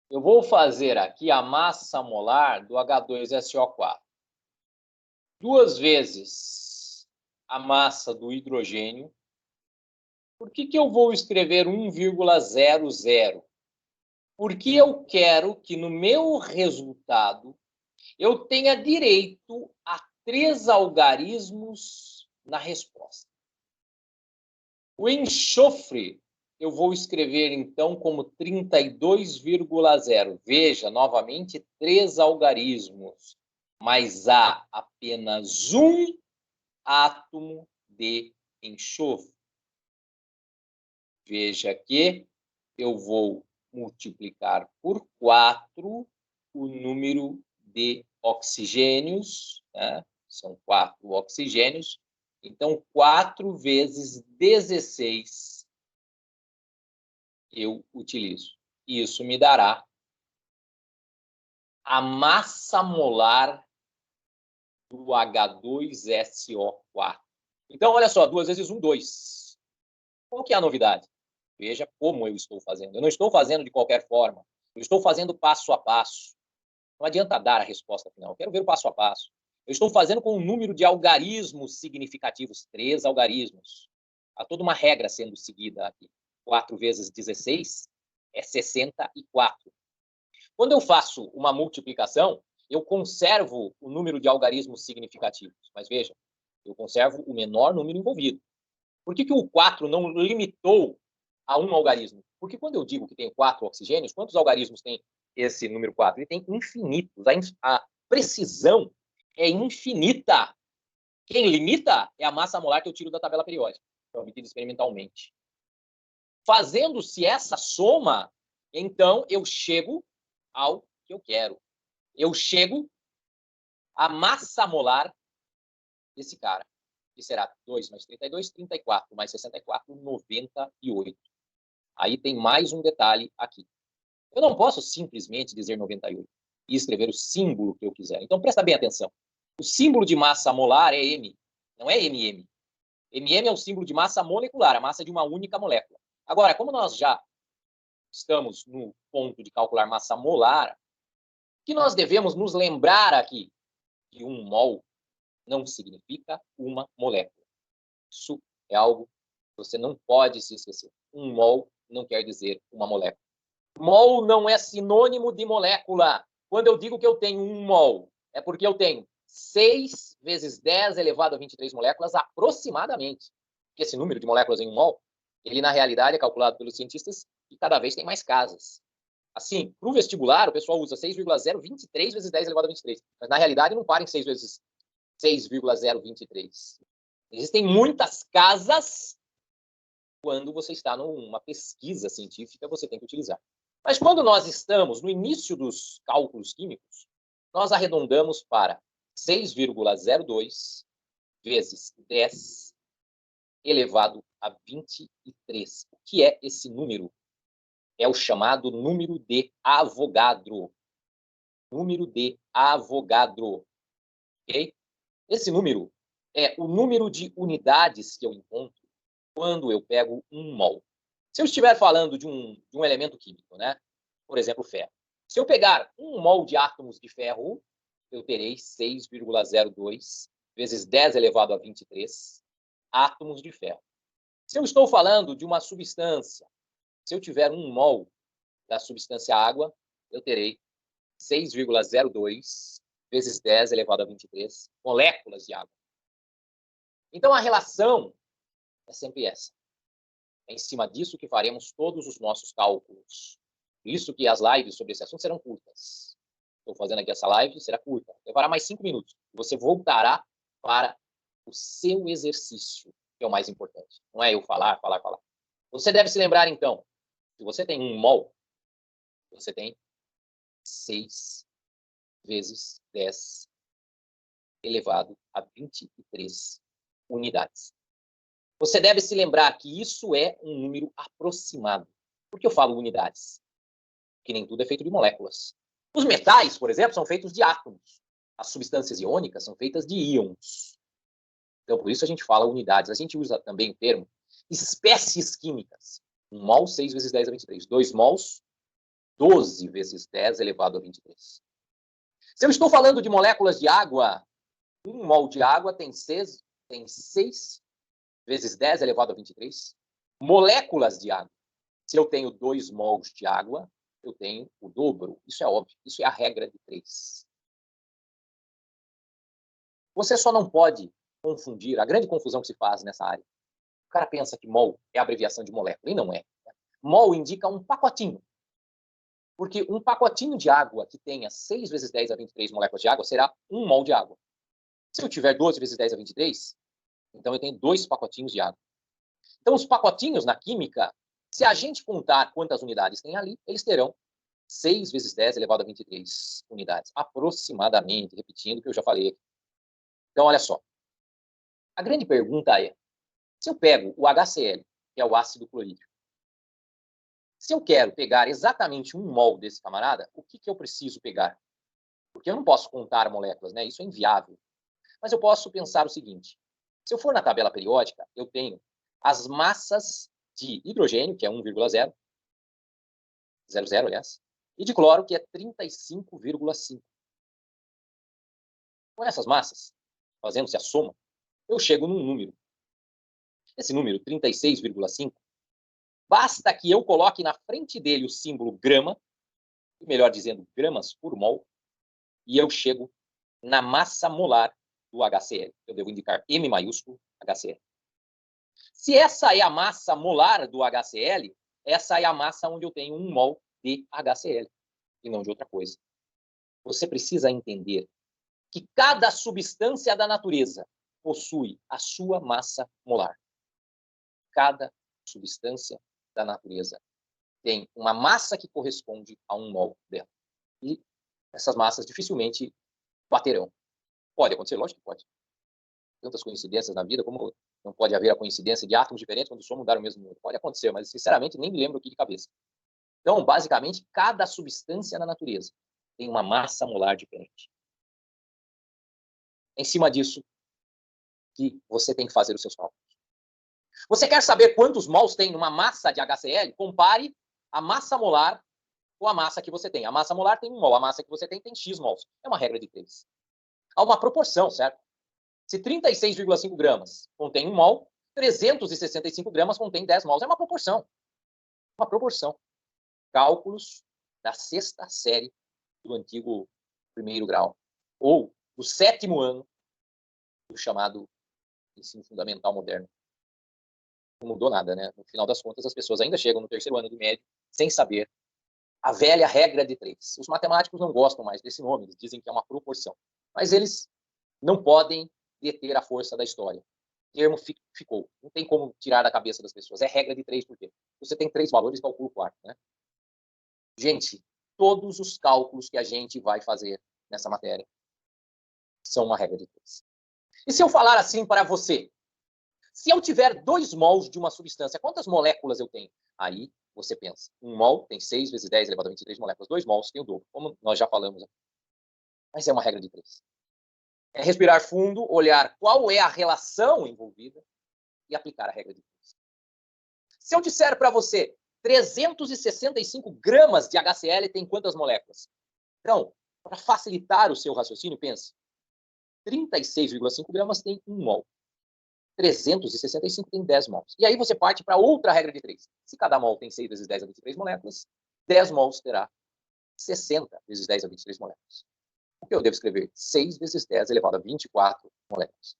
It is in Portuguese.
Eu vou fazer aqui a massa molar do H2SO4. 2 vezes a massa do hidrogênio. Por que eu vou escrever 1,00? Porque eu quero que no meu resultado eu tenha direito a 3 algarismos na resposta. O enxofre eu vou escrever, então, como 32,0. Veja, novamente, 3 algarismos, mas há apenas um átomo de enxofre. Veja que eu vou multiplicar por 4 o número de oxigênios, né? São 4 oxigênios. Então, 4 vezes 16 eu utilizo. Isso me dará a massa molar do H2SO4. Então, olha só, 2 vezes 1, 2. Qual que é a novidade? Veja como eu estou fazendo. Eu não estou fazendo de qualquer forma. Eu estou fazendo passo a passo. Não adianta dar a resposta final. Eu quero ver o passo a passo. Eu estou fazendo com um número de algarismos significativos, 3 algarismos. Há toda uma regra sendo seguida aqui. 4 vezes 16 é 64. Quando eu faço uma multiplicação, eu conservo o número de algarismos significativos. Mas veja, eu conservo o menor número envolvido. Por que o 4 não limitou a um algarismo? Porque quando eu digo que tem 4 oxigênios, quantos algarismos tem esse número 4? Ele tem infinitos. A precisão é infinita. Quem limita é a massa molar que eu tiro da tabela periódica, que é obtida experimentalmente. Fazendo-se essa soma, então eu chego ao que eu quero. Eu chego à massa molar desse cara, que será 2 mais 32, 34, mais 64, 98. Aí tem mais um detalhe aqui. Eu não posso simplesmente dizer 98 e escrever o símbolo que eu quiser. Então, presta bem atenção. O símbolo de massa molar é M, não é MM. MM é o símbolo de massa molecular, a massa de uma única molécula. Agora, como nós já estamos no ponto de calcular massa molar, que nós devemos nos lembrar aqui que 1 mol não significa uma molécula. Isso é algo que você não pode se esquecer. 1 mol não quer dizer uma molécula. Mol não é sinônimo de molécula. Quando eu digo que eu tenho 1 mol, é porque eu tenho 6 vezes 10 elevado a 23 moléculas aproximadamente. Porque esse número de moléculas em 1 mol, ele na realidade é calculado pelos cientistas e cada vez tem mais casas. Assim, para o vestibular, o pessoal usa 6,023 vezes 10 elevado a 23. Mas na realidade não para em 6 vezes 6,023. Existem muitas casas quando você está numa pesquisa científica, você tem que utilizar. Mas quando nós estamos no início dos cálculos químicos, nós arredondamos para 6,02 vezes 10 elevado a 23. O que é esse número? É o chamado número de Avogadro. Número de Avogadro. Ok? Esse número é o número de unidades que eu encontro quando eu pego 1 mol. Se eu estiver falando de um elemento químico, né? Por exemplo, ferro. Se eu pegar 1 mol de átomos de ferro, eu terei 6,02 vezes 10 elevado a 23 átomos de ferro. Se eu estou falando de uma substância, se eu tiver 1 mol da substância água, eu terei 6,02 vezes 10 elevado a 23 moléculas de água. Então, a relação é sempre essa. É em cima disso que faremos todos os nossos cálculos. Isso que as lives sobre esse assunto serão curtas. Estou fazendo aqui essa live, será curta. Levará mais 5 minutos. Você voltará para o seu exercício, que é o mais importante. Não é eu falar. Você deve se lembrar, então, se você tem 1 mol, você tem 6 vezes 10 elevado a 23 unidades. Você deve se lembrar que isso é um número aproximado. Por que eu falo unidades? Porque nem tudo é feito de moléculas. Os metais, por exemplo, são feitos de átomos. As substâncias iônicas são feitas de íons. Então, por isso a gente fala unidades. A gente usa também o termo espécies químicas. 1 mol, 6 vezes 10 a 23. 2 mols, 12 vezes 10 elevado a 23. Se eu estou falando de moléculas de água, 1 mol de água tem 6 vezes 10 elevado a 23 moléculas de água. Se eu tenho 2 mols de água, eu tenho o dobro. Isso é óbvio. Isso é a regra de 3. Você só não pode confundir a grande confusão que se faz nessa área. O cara pensa que mol é a abreviação de molécula, e não é. Mol indica um pacotinho. Porque um pacotinho de água que tenha 6 vezes 10 a 23 moléculas de água será 1 mol de água. Se eu tiver 12 vezes 10 a 23, então eu tenho 2 pacotinhos de água. Então, os pacotinhos na química, se a gente contar quantas unidades tem ali, eles terão 6 vezes 10 elevado a 23 unidades, aproximadamente, repetindo o que eu já falei aqui. Então, olha só. A grande pergunta é, se eu pego o HCl, que é o ácido clorídrico, se eu quero pegar exatamente 1 mol desse camarada, o que eu preciso pegar? Porque eu não posso contar moléculas, né? Isso é inviável. Mas eu posso pensar o seguinte, se eu for na tabela periódica, eu tenho as massas de hidrogênio, que é 1,0, 00, aliás, e de cloro, que é 35,5. Com essas massas, fazendo-se a soma, eu chego num número. Esse número, 36,5, basta que eu coloque na frente dele o símbolo grama, melhor dizendo, gramas por mol, e eu chego na massa molar do HCl. Eu devo indicar M maiúsculo, HCl. Se essa é a massa molar do HCl, essa é a massa onde eu tenho 1 mol de HCl, e não de outra coisa. Você precisa entender que cada substância da natureza possui a sua massa molar. Cada substância da natureza tem uma massa que corresponde a 1 mol dela. E essas massas dificilmente baterão. Pode acontecer? Lógico que pode. Tantas coincidências na vida, como não pode haver a coincidência de átomos diferentes quando somam dar o mesmo número. Pode acontecer, mas sinceramente nem me lembro aqui de cabeça. Então, basicamente, cada substância na natureza tem uma massa molar diferente. É em cima disso que você tem que fazer os seus cálculos. Você quer saber quantos mols tem numa massa de HCl? Compare a massa molar com a massa que você tem. A massa molar tem 1 mol, a massa que você tem X mols. É uma regra de 3. Há uma proporção, certo? Se 36,5 gramas contém 1 mol, 365 gramas contém 10 mols. É uma proporção. Uma proporção. Cálculos da 6ª série do antigo 1º grau. Ou do 7º ano do chamado ensino fundamental moderno. Não mudou nada, né? No final das contas, as pessoas ainda chegam no 3º ano do médio sem saber a velha regra de 3. Os matemáticos não gostam mais desse nome, eles dizem que é uma proporção. Mas eles não podem deter a força da história. O termo ficou. Não tem como tirar da cabeça das pessoas. É regra de 3 por quê? Você tem 3 valores, calcula o quarto, né? Gente, todos os cálculos que a gente vai fazer nessa matéria são uma regra de 3. E se eu falar assim para você, se eu tiver 2 mols de uma substância, quantas moléculas eu tenho? Aí você pensa, 1 mol tem 6 vezes 10 elevado a 23 moléculas, 2 mols tem o dobro, como nós já falamos aqui. Mas é uma regra de 3. É respirar fundo, olhar qual é a relação envolvida e aplicar a regra de 3. Se eu disser para você, 365 gramas de HCl tem quantas moléculas? Então, para facilitar o seu raciocínio, pense, 36,5 gramas tem 1 mol. 365 tem 10 mols. E aí você parte para outra regra de 3. Se cada mol tem 6 vezes 10 a 23 moléculas, 10 mols terá 60 vezes 10 a 23 moléculas. O que eu devo escrever? 6 vezes 10 elevado a 24 moléculas.